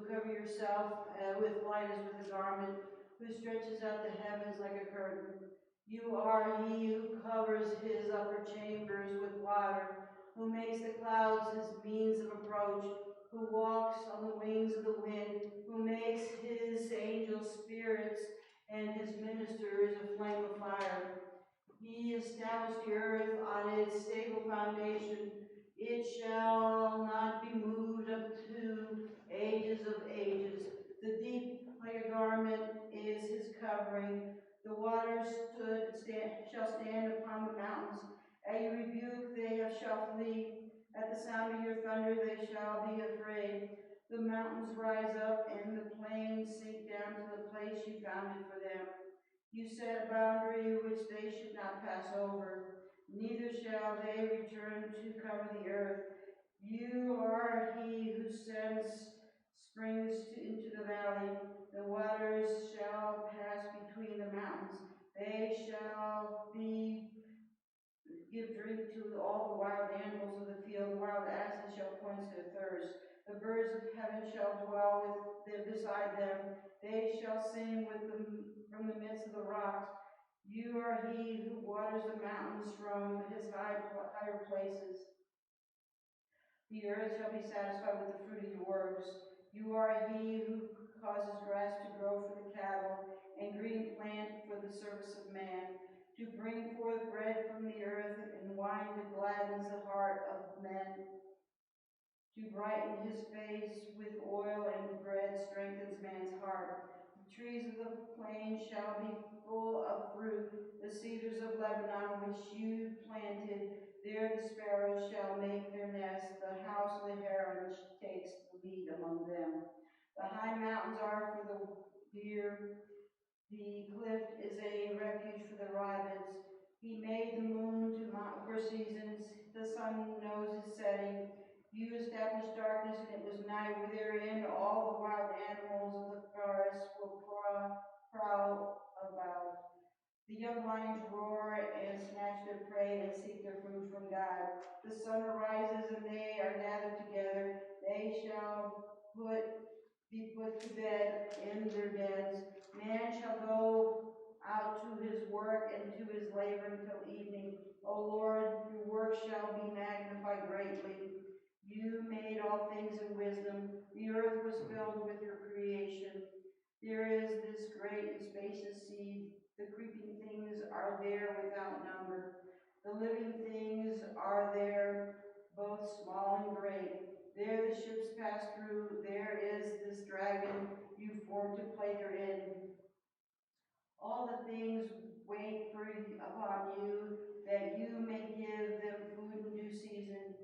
who cover yourself with light as with a garment, who stretches out the heavens like a curtain. You are he who covers his upper chambers with water, who makes the clouds his means of approach, who walks on the wings of the wind, who makes his angels spirits and his ministers a flame of fire. He established the earth on its stable foundation. It shall not be moved up to ages of ages. The deep like a garment is his covering. The waters shall stand upon the mountains. At your rebuke they shall flee. At the sound of your thunder they shall be afraid. The mountains rise up and the plains sink down to the place you founded for them. You set a boundary which they should not pass over, neither shall they return to cover the earth. You are he who sends springs into the valley. The waters shall pass between the mountains. They shall give drink to all the wild animals of the field. Wild asses shall quench their thirst. The birds of heaven shall dwell with them beside them. They shall sing with them from the midst of the rocks. You are he who waters the mountains from his higher places. The earth shall be satisfied with the fruit of your works. You are he who causes grass to grow for the cattle and green plant for the service of man, to bring forth bread from the earth and wine that gladdens the heart of men, to brighten his face with oil, and bread strengthens man's heart. The trees of the plain shall be full of fruit, the cedars of Lebanon which you planted. There the sparrows shall make their nest, the house of the heron takes the lead among them. The high mountains are for the deer, the cliff is a refuge for the rabbits. He made the moon for seasons, the sun knows its setting. You established darkness, and it was night. Therein all the wild animals of the forest will prowl about. The young lions roar and snatch their prey and seek their food from God. The sun arises, and they are gathered together. They shall be put to bed in their dens. Man shall go out to his work and to his labor until evening. O Lord, your work shall be magnified greatly. You made all things in wisdom. The earth was filled with your creation. There is this great and spacious sea. The creeping things are there without number. The living things are there, both small and great. There the ships pass through. There is this dragon you formed to play therein. All the things wait upon you, that you may give them food in due season.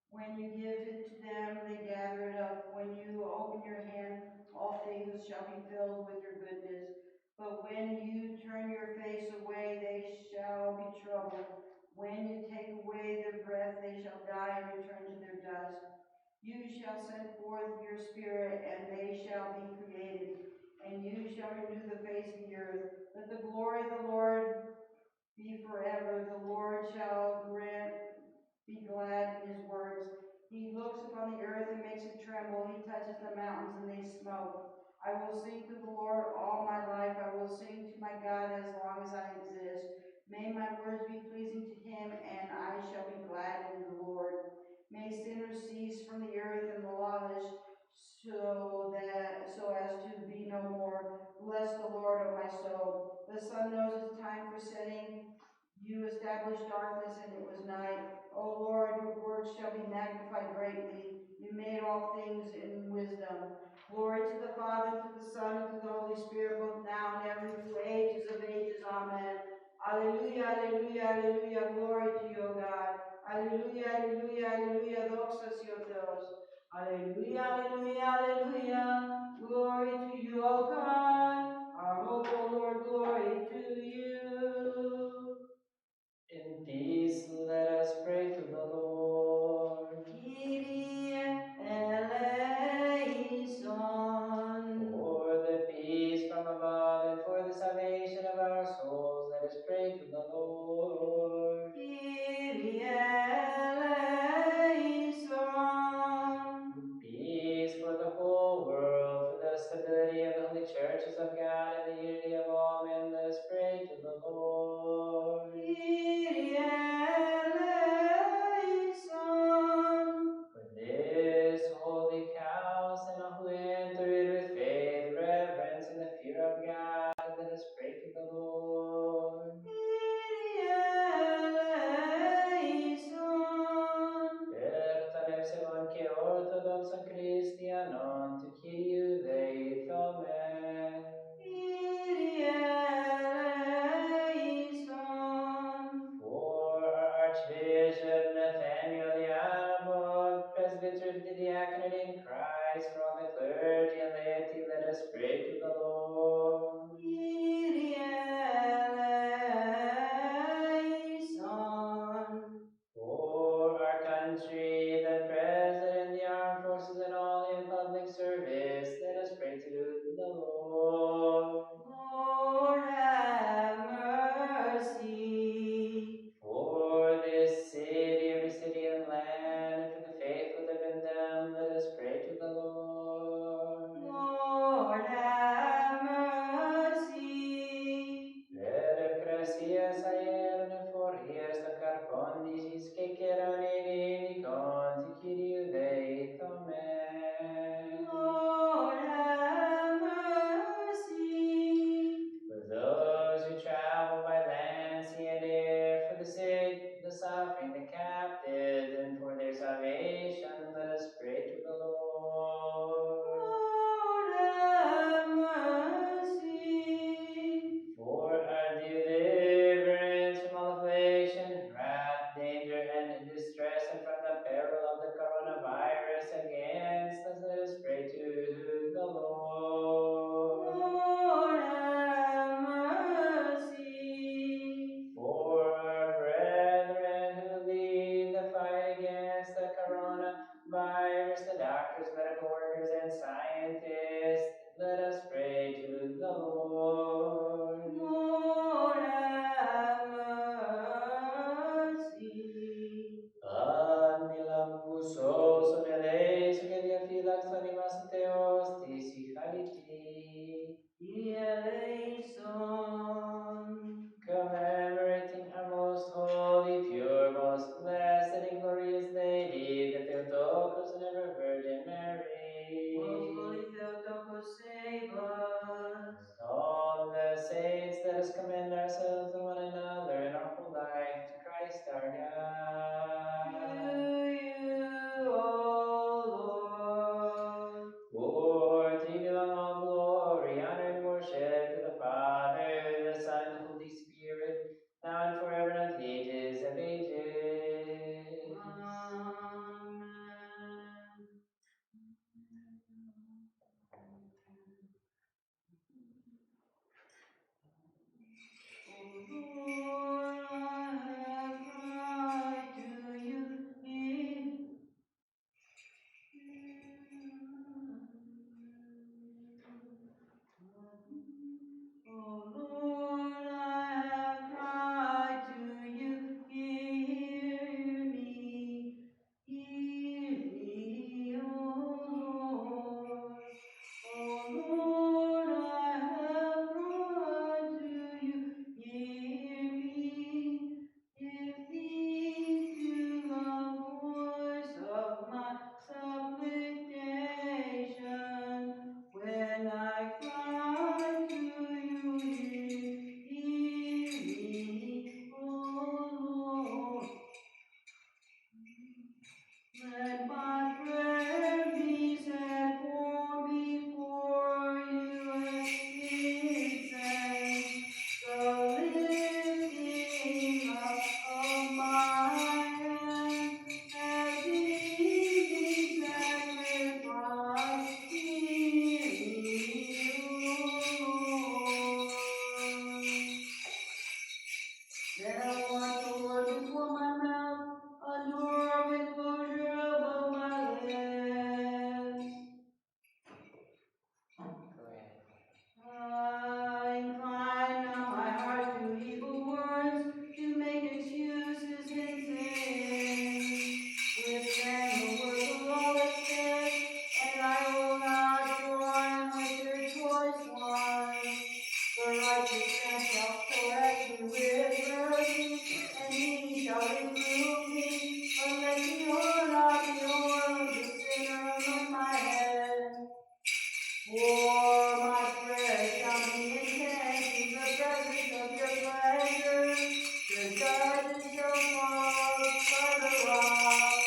When you give it to them, they gather it up. When you open your hand, all things shall be filled with your goodness. But when you turn your face away, they shall be troubled. When you take away their breath, they shall die and return to their dust. You shall send forth your spirit, and they shall be created, and you shall renew the face of the earth. Let the glory of the Lord be forever. The Lord shall be glad in his words. He looks upon the earth and makes it tremble. He touches the mountains and they smoke. I will sing to the Lord all my life. I will sing to my God as long as I exist. May my words be pleasing to him, and I shall be glad in the Lord. May sinners cease from the earth and the lawless, so as to be no more. Bless the Lord, O my soul. The sun knows its time for setting. You established darkness, and it was night. O Lord, your works shall be magnified greatly. You made all things in wisdom. Glory to the Father, to the Son, and to the Holy Spirit, both now and ever, through ages of ages. Amen. Alleluia, alleluia, alleluia. Glory to you, O God. Alleluia, alleluia, alleluia. Doxa sio Theos. Alleluia, alleluia, alleluia. Glory to you, O God. Our hope, O Lord, glory to you. In peace, let us pray to the Lord. Kyrie eleison. For the peace from above and for the salvation of our souls, let us pray to the Lord. Kyrie eleison. Peace for the whole world. scientists, let us pray to the Lord. Lord, have mercy. Annilambusos oneleis gedia filax animas Theos tisi chariti. Eleison. Commemorating our most holy, pure, most blessed, and glorious Lady, the Theotokos and ever Virgin Mary. Most holy Theotokos, save us. All the saints, let us commend ourselves to one another in our whole life to Christ our God. To you, O Lord. For to you belong all glory, honor, and worship to the Father, the Son, and the Holy Spirit, now and forever and unto the ages of ages. Amen. O Lord, I have cried to you. O Lord, I have cried to you. Hear me. Hear me, O Lord. O Lord, I have cried to you. Hear me. Give heed to the voice of my supplication. When I cry to you, hear me, O Lord. Let my prayer be set forth before you as incense, the lifting up of my hands as evening sacrifice. Hear me, O Lord. Then I want the Lord before my mouth, a door of enclosure above my lips. Go ahead. Incline not my heart to evil words, to make excuses in sin. Withstand the words of lawlessness, and I will not join with their choice ones. The righteous man shall correct me with mercy, and he shall reprove me. But let me oil not the oil of the sinner on my head. For my prayer shall be intense in the presence of your pleasure. The judges shall fall by the rock.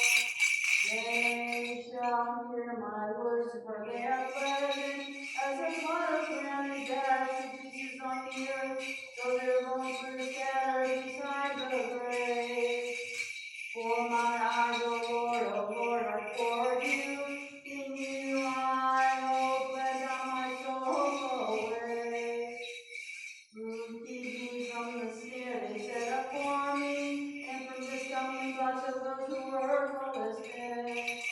They shall hear my words, for they are pleasant, as a pot of ground is dashed to pieces on the earth, so their bones were scattered beside the grave. For my eyes, O Lord, are toward you. In you I hope, let not my soul go away. Keep me from the snare they set up for me, and from the stumbling blocks of those who work lawlessness.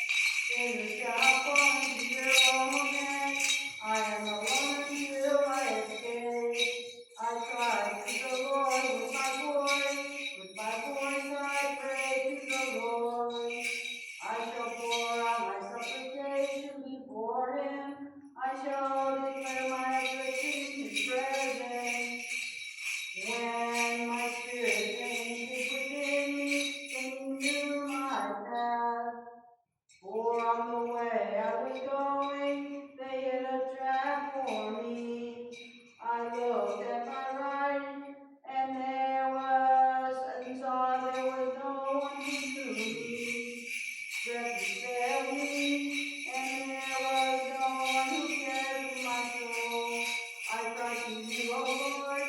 Sinners shall fall into their own nets. I am alone until I escape. I cry to the Lord with my voice. With my voice I pray to the Lord. I shall pour out my supplication before him. I shall declare my affliction in his presence. When my spirit fainted within me, then he knew my path. For on the way I was going, they hid a trap for me. I looked at my right, and saw there was no one who knew me. Refuge failed me, and there was no one who cared for my soul. I cried to you, O Lord.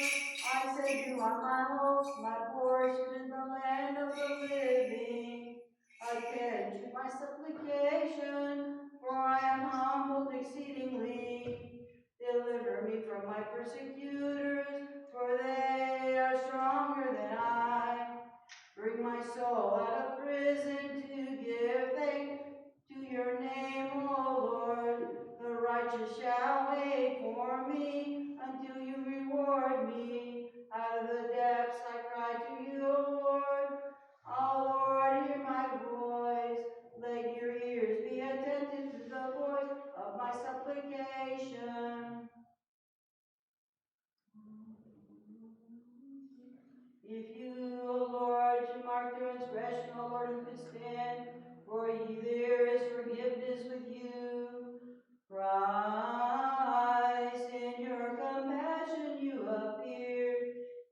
I said, you are my hope, my portion in the land of the living. Attend to my supplication, for I am humbled exceedingly. Deliver me from my persecutors, for they are stronger than I. Bring my soul out of prison to give thanks to your name, O Lord. The righteous righteous shall wait for me until you reward me. Out of the depths I cry to you, O Lord. O Lord, hear my voice. Let your ears be attentive to the voice of my supplication. If you, O Lord, should mark transgression, O Lord, who could stand? For there is forgiveness with you. Christ, in your compassion you appeared,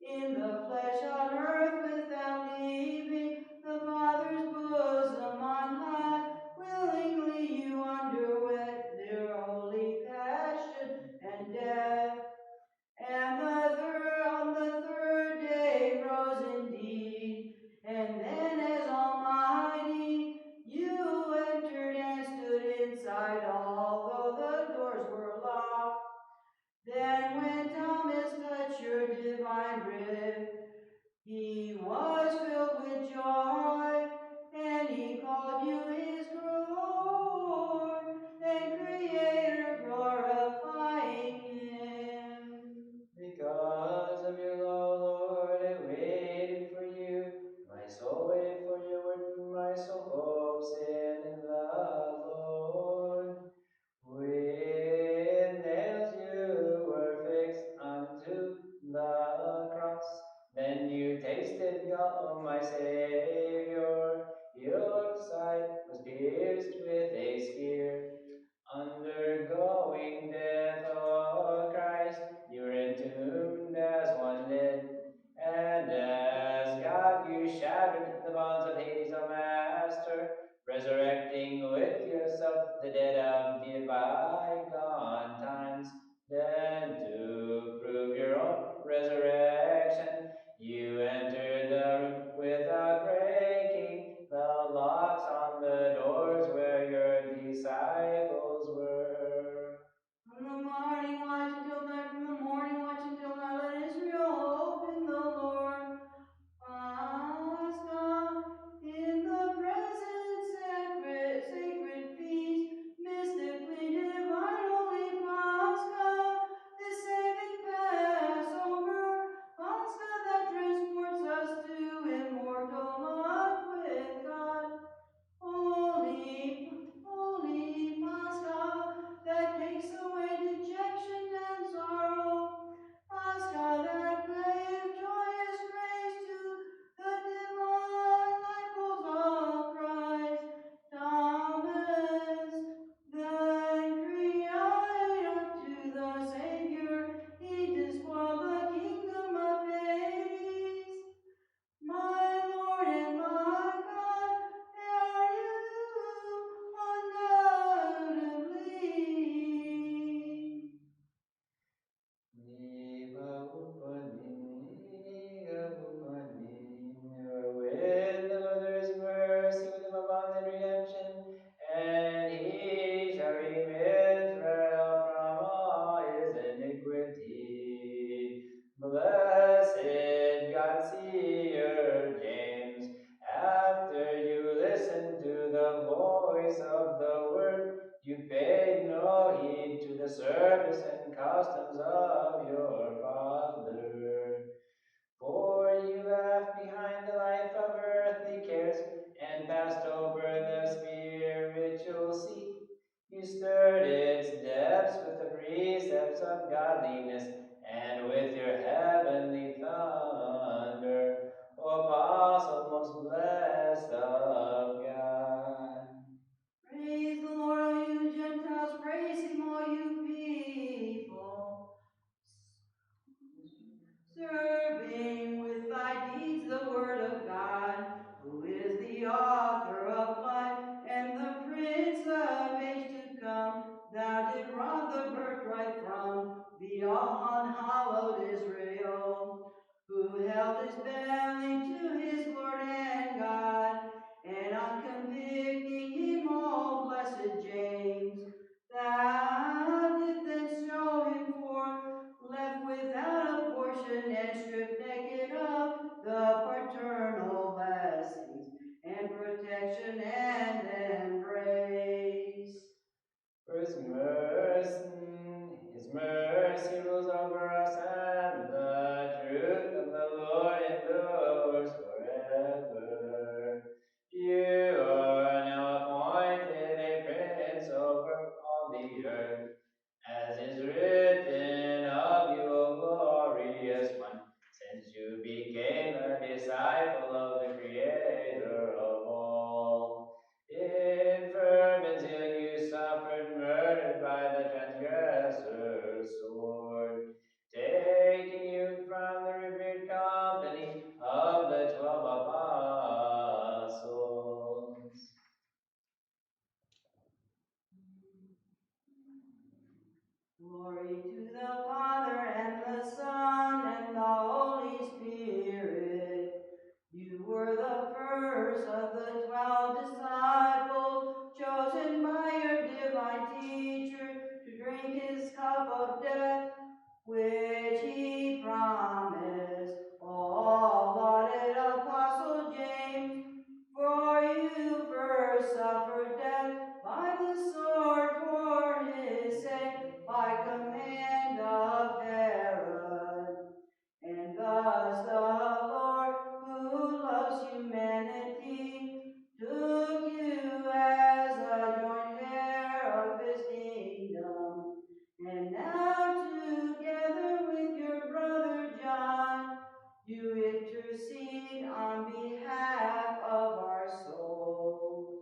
in the flesh on earth without leaving the Father's bosom on high. Willingly you underwent their holy passion and death. And on the third day rose indeed, and then as Almighty, you entered and stood inside, although the doors were locked. Then when Thomas touched your divine rib, he was filled with joy, and he called you his Lord and Creator, glorifying him. Because of your love, Lord, I waited for you. My soul waited for your word, my soul hopes in the Lord. With nails you were fixed unto the cross. Then you tasted God, my Savior. Your side was pierced with a spear. Undergoing death, O Christ, you were entombed as one dead. And as God, you shattered the bonds of Hades, O Master, resurrecting with yourself the dead of the bygone times. Then to prove your own resurrection, you entered the room without breaking the locks on the doors where your disciples were. From the morning watch until night, from the morning watch until night, let Israel hope in the Lord. Pascha, in the present sacred feast, mystically divine, holy Pascha, the saving Passover, Pascha that transports us to immortal life with God. Holy, holy Pascha, that takes away dejection and sorrow. Pascha that gave joyous grace to the divine disciples of Christ. Thomas, then cried unto the Savior, he despoiled the kingdom of Hades. My Lord and my God, are you undoubtedly. With the Lord there is mercy, with him abundant redemption, and he shall redeem Israel from all his iniquity. Blessed God, seer James, after you listened to the voice of the word, you paid no heed to the service and customs of your father. For you left behind the life of earthly cares and passed over the spiritual sea. You stirred its depths with the precepts of godliness and with your heavenly thunder, O apostle most blessed of God. Praise the Lord, all you Gentiles, praise him, all you people. Serving with thy deeds the word of God, who is the author of life and the prince of age to come. Thou did rob the birthright from the unhallowed Israel, who held his belly to his Lord and God, and on convicting him, O blessed James, thou didst then show him forth, left without a portion and stripped naked of the paternal blessings and protection and embrace. For his mercy mercy rules over us, and the truth of the Lord endures forever. You are now appointed a prince over all the earth, as is written of you, O glorious one, since you became a disciple of the Creator of all. In fervent zeal you suffered, murdered by the transgressor's sword, taking you from the revered company of the 12 apostles. Glory to the Father, and the Son, and the Holy Spirit. You were the first of the 12 disciples, chosen by your divine teacher to drink his cup of death, which he promised. All lauded Apostle James, for you first suffered death by the sword for his sake, by command of Herod. And thus the Lord, who loves humanity, took you as a joint heir of his kingdom. And now together with your brother John, you intercede on behalf of our souls.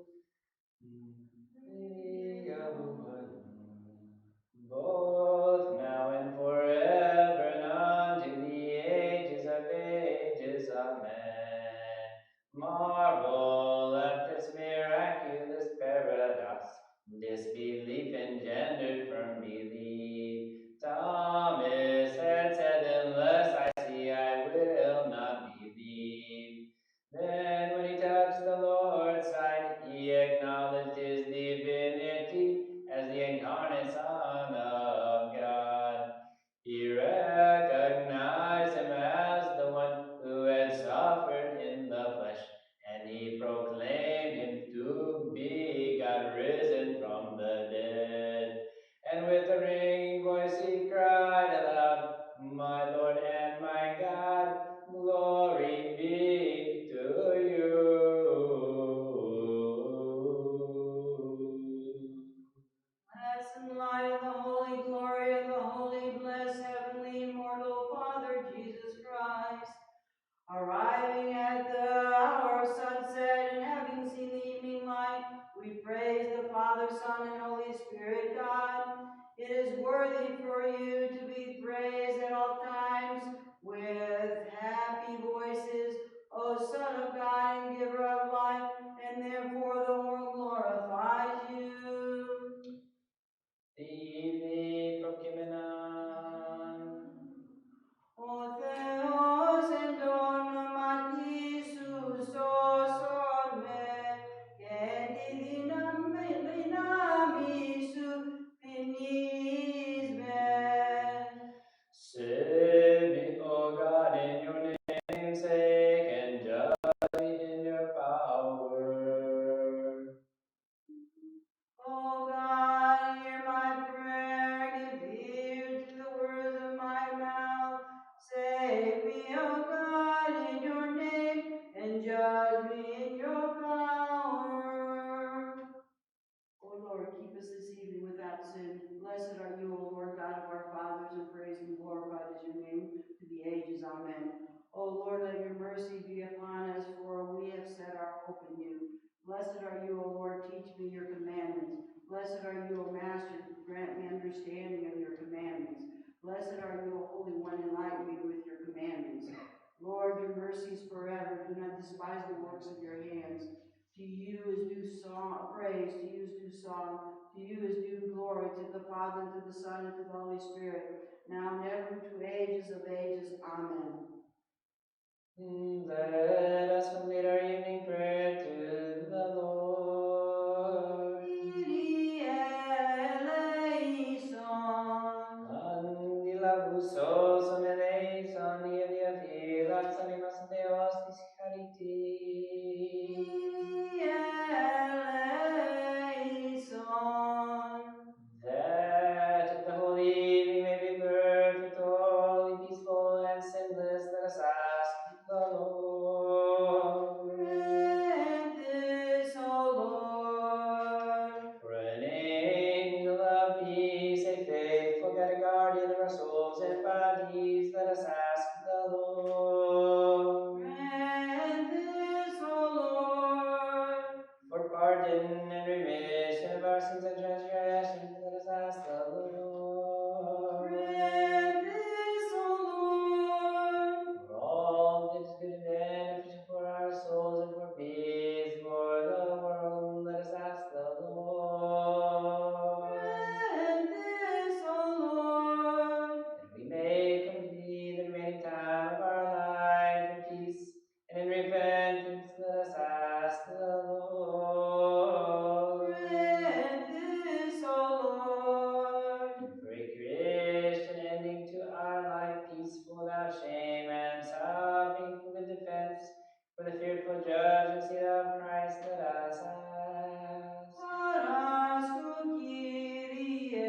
Both now and forever, and unto the ages of ages. Amen. Marvel at this miraculous paradox. Disbelief engendered from belief. Thomas had said, unless I see, I will not believe. Then when he touched the Lord's side, he acknowledged his divinity as the incarnate Son of God. He recognized him as the one who had suffered in the flesh, and he proclaimed him to be God risen from the dead. And with a ringing voice he cried aloud, my Lord and my God, glory be to you. Bless and light in the holy glory of the holy, blessed, heavenly, immortal Father, Jesus Christ. Arriving at the hour of sunset and having seen the evening light, we praise the Father, Son, and Holy Spirit, God. It is worthy for you to be praised at all times with happy voices, O Son of God and Giver of life, and therefore the world glorifies you. Tibi prokimenan. O Theos en donamati son me, genti dinamisu finis me. Save me, O God, in your name's sake, and judge me in your power. O God, hear my prayer, give ear to the words of my mouth. Save me, O God, in your name, and judge me in your power. O Lord, keep us this evening without sin. Blessed are you, O Lord God of our fathers, and praised and glorified is your name to the ages. Amen. O Lord, let your mercy be upon us, for we have set our hope in you. Blessed are you, O Lord, teach me your commandments. Blessed are you, O Master, grant me understanding of your commandments. Blessed are you, O Holy One, enlighten me with your commandments. Lord, your mercies forever. Do not despise the works of your hands. To you is due song, praise, to you is due song, to you is due glory, to the Father, and to the Son, and to the Holy Spirit, now and ever, to ages of ages. Amen. Let us complete our evening prayer to the Lord. Kyrie eleison. Andilabusos eleison, Elia filat salimas Deos discariti. Kyrie eleison. That the holy evening may be God, a guardian of our souls and bodies, let us ask the Lord. Grant this, O Lord. For pardon and remission of our sins and transgressions, let us ask the Lord. Grant this, O Lord. For all that is good and beneficial for our souls and for peace for the world, let us ask the Lord. Grant this, O Lord. That we may complete the remaining time of our life in peace and in repentance, let us ask the Lord. Grant this, O Lord. For a Christian ending to our life, peaceful without shame and suffering for the defense, for the fearful judge and seat of Christ, let us ask. Parascu Kyrie.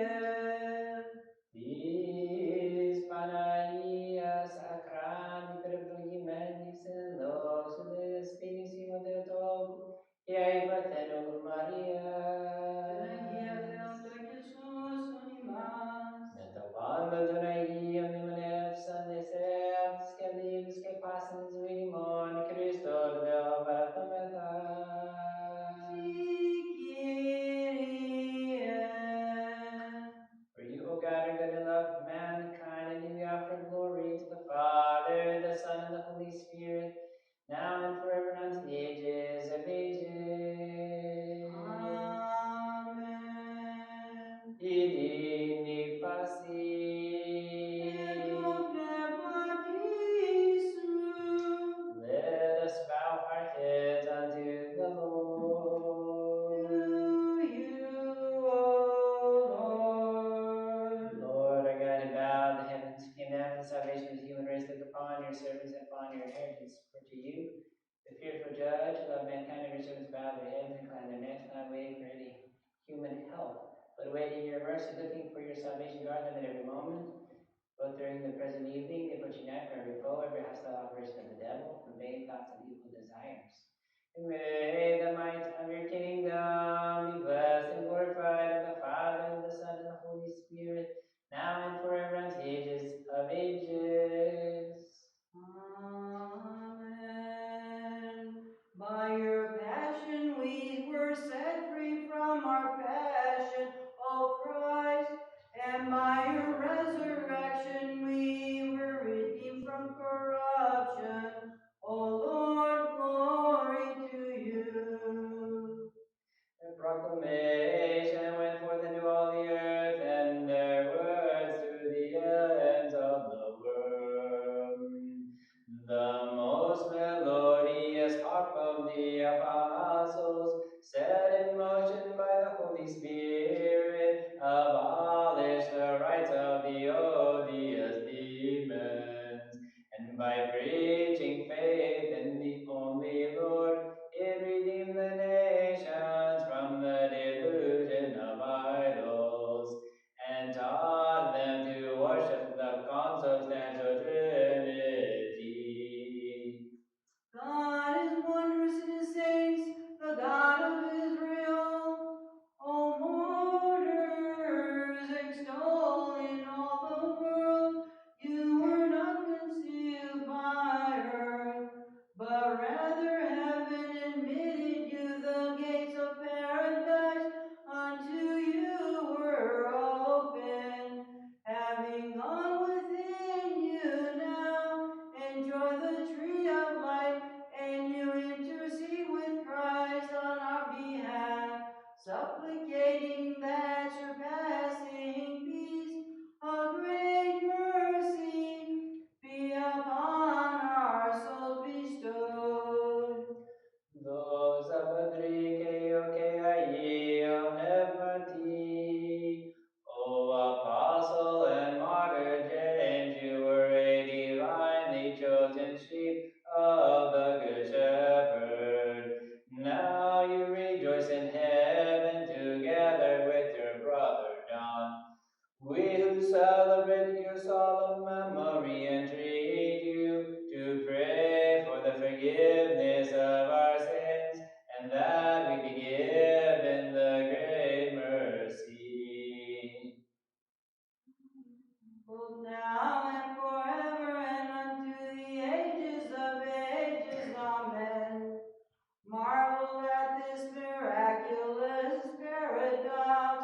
Tis Panaias acrani per vlogimenis en los des finissimo de togu, ei partheno Maria. Quando donagiam limonefsan deseats que livres que passens vinimon Christo Deo parathomethas. For you, O God, are good and love mankind, and you offer glory to the Father, the Son, and the Holy Spirit, now and forever and unto the ages of ages. Amen. Idini pasi. Et omne pacisu. Let us bow our heads unto the Lord. To you, O Lord. Lord, our God, who bowed the heavens, came down for the salvation of the human race, look upon your servants and upon your inheritance. For to you, the fearful judge, who loved mankind, and your servants bow their heads and incline their necks, not waiting for any human help, but waiting your mercy, looking for your salvation. Guard them at every moment, both during the present evening, the approaching night, for every foe, every hostile operation of the devil, and vain thoughts of evil desires. And may the might of your kingdom be blessed and glorified of the Father, the Son, and the Holy Spirit, now and forever and to the ages of ages. Amen. By your passion we were set free from our passion, O Christ, and by your resurrection we were redeemed from corruption. O Lord, glory to you. The proclamation went forth into all the earth, and their words through the ends of the world. The most melodious harp of the apostles, set in motion by the Holy Spirit, abolished the rights of the odious demons, and by preaching faith in the only Lord, it redeemed the nations from the delusion of idols, and taught them to worship the consubstantial Trinity. God is wondrous in his saints, the God of Israel. O martyrs, extol in all the world. You were not concealed by earth, but rather heaven admitted you. The gates of paradise unto you were open. Having gone within you now, enjoy the tree of life, and you intercede with Christ on our behalf, supplicating that surpassing peace, a great mercy be upon our souls bestowed. Those abadrike yokeai onevati. O apostle and martyr James, you were a divinely chosen sheep of the Good Shepherd. Now you rejoice in heaven together with your brother John. We who celebrate your solemn memory entreat you to pray for the forgiveness of our sins, and that we be given the great mercy. both now and forever, and unto the ages of ages. Amen. Marvel at this miraculous paradox.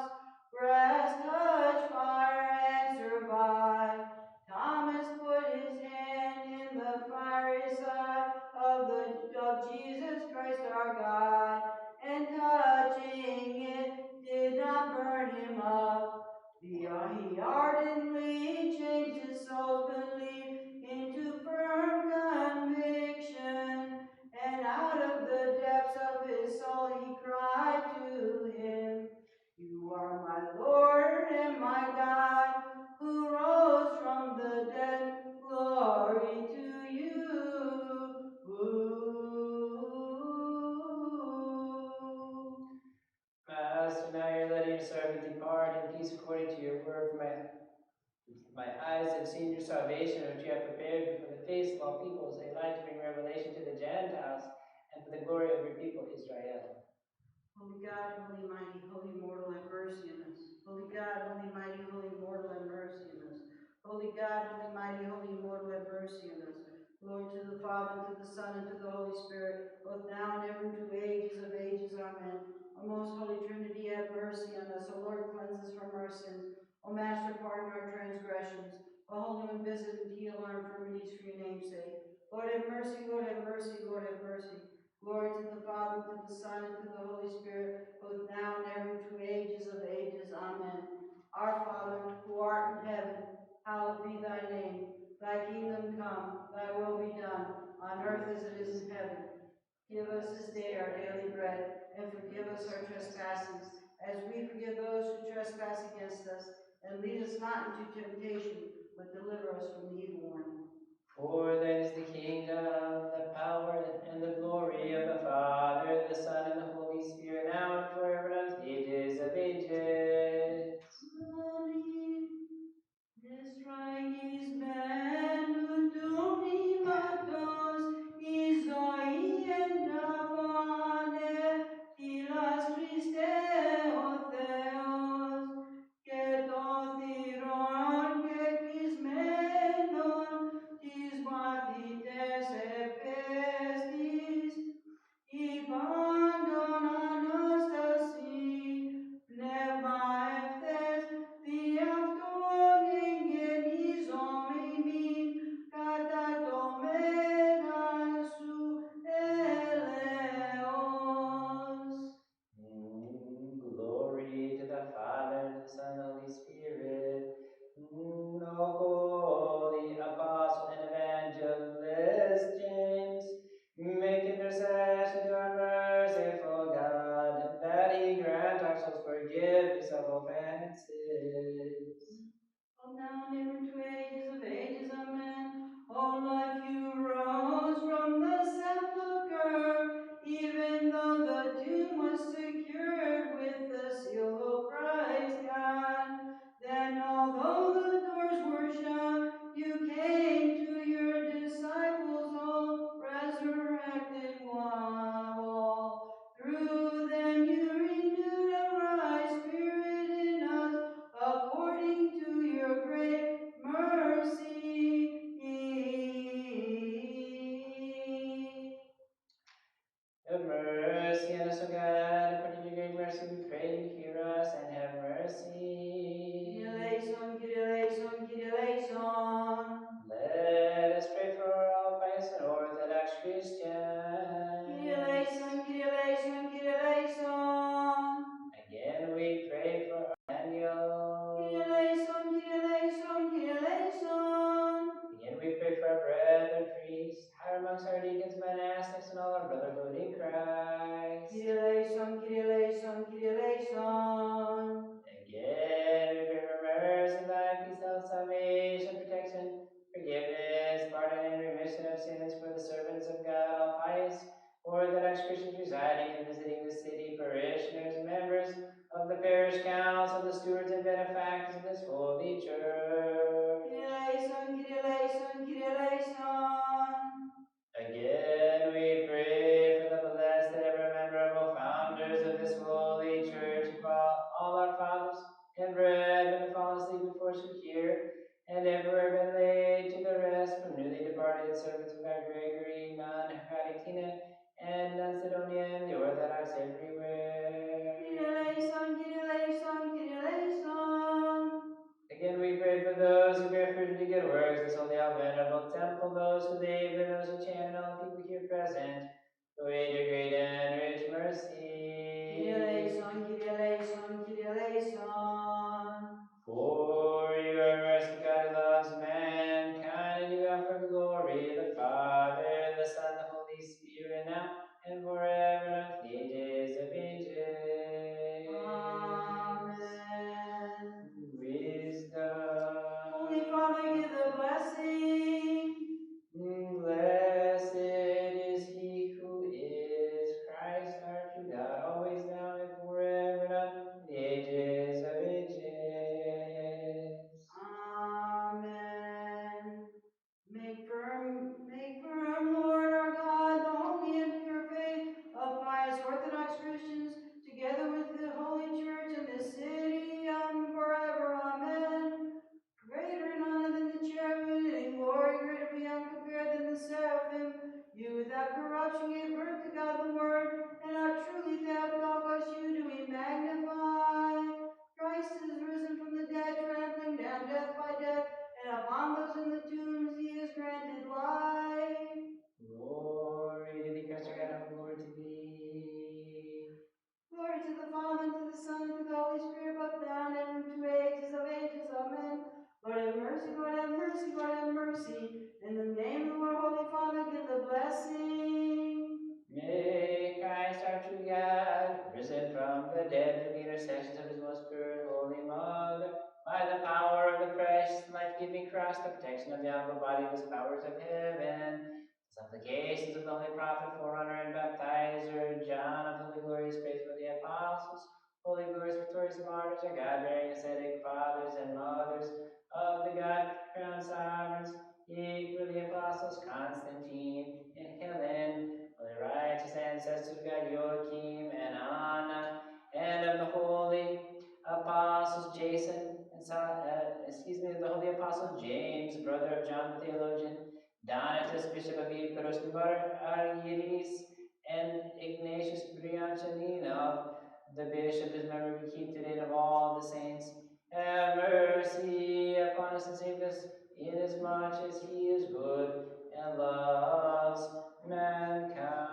Brass touch fire and survive. Thomas put his hand in the fiery side of Jesus Christ our God, and touching it did not burn him up. He ardently changed his soul's belief into firm conviction, and out of the depths of his soul he cried to him, "You are my Lord and my God, who rose from the dead. Glory to you." Master, now you're letting your servant depart in peace according to your word. For my eyes have seen your salvation, which you have prepared before the face of all peoples, a light to bring revelation to the Gentiles, and for the glory of your people Israel. Holy God, holy mighty, holy immortal, have mercy on us. Holy God, holy mighty, holy immortal, have mercy on us. Holy God, holy mighty, holy immortal, have mercy on us. Glory to the Father, and to the Son, and to the Holy Spirit, both now and ever, to ages of ages. Amen. O most holy Trinity, have mercy on us. O Lord, cleanse us from our sins. O Master, pardon our transgressions. O Holy One, visit and heal our infirmities for your name's sake. Lord, have mercy. Lord, have mercy. Lord, have mercy. Glory to the Father, to the Son, and to the Holy Spirit, both now and ever, to ages of ages. Amen. Our Father, who art in heaven, hallowed be thy name. Thy kingdom come, thy will be done, on earth as it is in heaven. Give us this day our daily bread, and forgive us our trespasses, as we forgive those who trespass against us. And lead us not into temptation, but deliver us from the evil one. For thine is the kingdom, the power, and the glory of the Father, the Son, and the Holy Spirit, now and forever, and unto the ages of ages. Amen. Estrais menutum imatos, isoi en davane, tilas Christe o Theos, que tothiron que kismenon, tis bathites epestis, Ibandon Anastasi, Pneuma Eftes, Theafton Ingenis Homimin, Katatomeda su eleos. Glory to the Father, and the Son, and the Holy Spirit. O holy apostle and evangelist James, make intercession to our merciful God, that he grant our souls forgiveness of offenses. O now and ever to ages of ages, amen. O life, you rose from the sepulchre, even though the tomb was secured with the seal of Christ God. Then, although the doors were shut, you came to your disciples, all resurrected one of all. Through them you renewed a right spirit in us, according to your great mercy. Have mercy on us, O God, according to your great mercy, we pray you hear us and have mercy. Kyrie eleison, Kyrie eleison, Kyrie eleison. Let us pray for all pious and Orthodox Christians. Kyrie eleison, Kyrie eleison, Kyrie eleison. Again, we pray for Daniel. Kyrie eleison, Kyrie eleison, Kyrie eleison. Again, we pray for our brethren priests, higher amongst our deacons, monastics, and all our brotherhood in Christ. Kyrie eleison, Kyrie eleison, Kyrie eleison. Again, we pray for mercy, life, peace, health, salvation, protection, forgiveness, pardon, and remission of sins for the servants of God, all pious, Orthodox Christians residing and visiting the city, parishioners, members of the parish council, the stewards and benefactors of this holy church. Kyrie eleison, Kyrie eleison, Kyrie eleison. Again, we pray for the blessed and ever memorable founders of this holy church, and for all our fathers and brethren who fall asleep before us who hear and ever been laid to the rest from newly departed servants of God Gregory, Nun Haricina, and Nun Sidonia, and the Orthodox everywhere. Kyrie eleison, Kyrie eleison, Kyrie eleison. Again, we pray for those who bear fruit to good works, this holy and venerable temple, those who labor, those who chant, and all the people here present, who aid your great and rich mercy. Kyrie eleison, Kyrie eleison, Kyrie eleison. For you are mercy, God who loves mankind, and you have for glory the Father, the Son, the Holy Spirit, now and forever, and unto the ages of ages. Amen. Wisdom. Holy Father, give the blessing. Blessed is he who is Christ our true God, always now and forever, and unto the ages of ages. Amen. Make firm, Lord our God, the holy and pure faith of pious Orthodox Christians, together with the Holy Church and the city, forever. Amen. Greater in honor than the cherubim, and in glory greater beyond compared than the seraphim. You without corruption gave birth to God the Word, and are truly Theotokos, you do we magnify. Christ is risen from the dead, trampling down death by death, and upon those in the tombs he has granted life. Glory to thee, Christ our God, and glory to thee. Glory to the Father, and to the Son, and to the Holy Spirit, both now and ever, and to ages of ages. Amen. Lord have mercy, Lord have mercy, Lord have mercy. In the name of the Lord, Holy Father, give the blessing. May Christ our true God, risen from the dead through the intercessions of his most pure Holy Mother, by the power of the precious life-giving cross, the protection of the honorable body of his powers of heaven, supplications of the holy prophet, forerunner, and baptizer, John of the holy glorious faith of the apostles, holy glorious victorious martyrs, our God-bearing ascetic fathers and mothers of the God-crowned sovereigns, for the apostles Constantine and Helen, of the righteous ancestors of God Joachim and Anna, and of the holy apostles Jason and the holy apostle James, brother of John the theologian, Donatus, bishop of Epirus, Argyris, and Ignatius Brianchaninov, the bishop, whose memory we keep today, of all the saints. Have mercy upon us and save us, inasmuch as he is good and loves mankind.